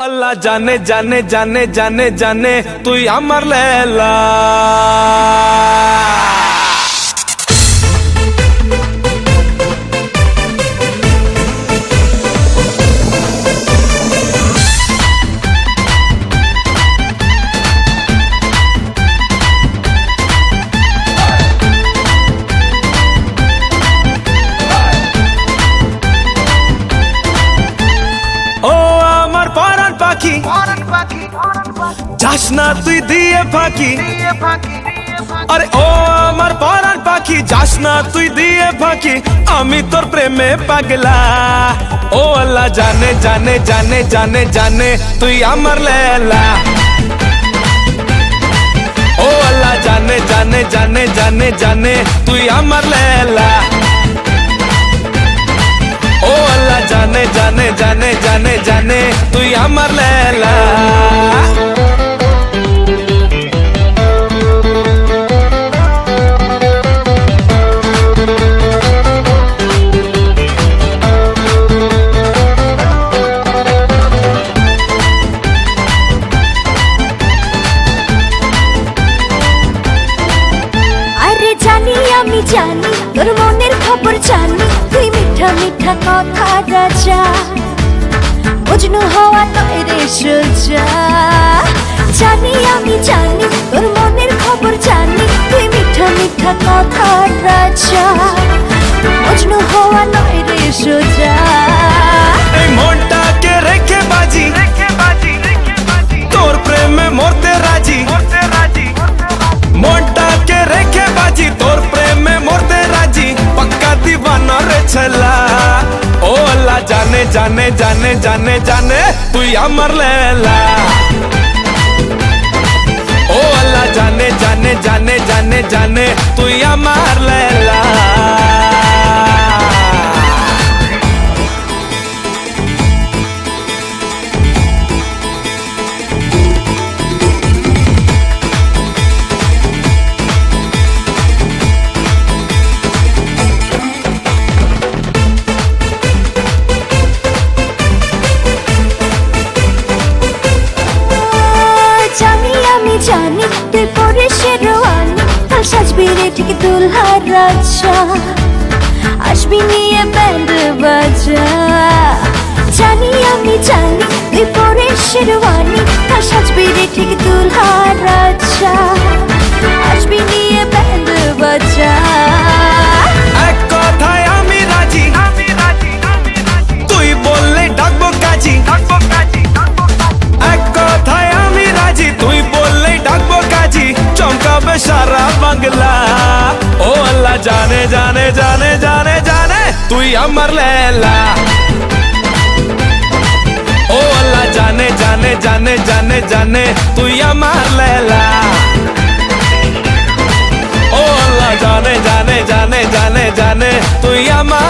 আল্লাহ জানে জানে জানে জানে জানে তুই আমার লেলা। ও আমার পরাণ পাখি যাস না তুই দিয়ে ফাঁকি, আরে ও আমার পরাণ পাখি যাস না তুই দিয়ে ফাঁকি, আমি তোর প্রেমে পাগলা। ও আল্লাহ জানে জানে জানে জানে জানে তুই আমার লেলা। ও আল্লাহ জানে জানে জানে জানে জানে তুই আমার লেলা। ও আল্লাহ জানে জানে জানে জানে জানে তুই আমার লেলা। আরে জানি আমি জানি তোর মনের খবর জানি, তুই মিঠা মিঠা কথা রাজা, মজনু হওয়া নয় রে সোজা। জানি আমি জানি তোর মনের খবর জানি, তুই মিঠা মিঠা কথা রাজা, মজনু হওয়া নয় রে সোজা। এই মনটাকে রেখে বাজি তোর প্রেমে মরতে রাজি, মনটাকে রেখে বাজি তোর প্রেমে মরতে রাজি, পাক্কা দিবানা রে ছেলা। ও আল্লাহ জানে জানে জানে জানে জানে তুই আমার লেলা। ও আল্লাহ জানে জানে জানে জানে জানে তুই আমার লেলা। জানি আমি জানি তুই পরে শেরওয়ানি, কাল সাজবি রে ঠিক দুলহার রাজা, আসবি নিয়ে ব্যান্ড বাজা। জানি আমি জানি তুই পরে শেরওয়ানি, কাল সাজবি রে ঠিক দুলহার রাজা, আসবি নিয়ে ব্যান্ড বাজা। এক কথায় আমি রাজি, তুই বললে ডাকবো কাজী। এক কথায় আমি রাজি, তুই বললে ডাকবো কাজী, চমকাবে সারা বাংলা। ও আল্লাহ জানে জানে জানে জানে জানে তুই আমার লেলা। ও আল্লাহ জানে জানে জানে জানে জানে তুই আমার লেলা। ও আল্লাহ জানে জানে জানে জানে জানে তুই আমার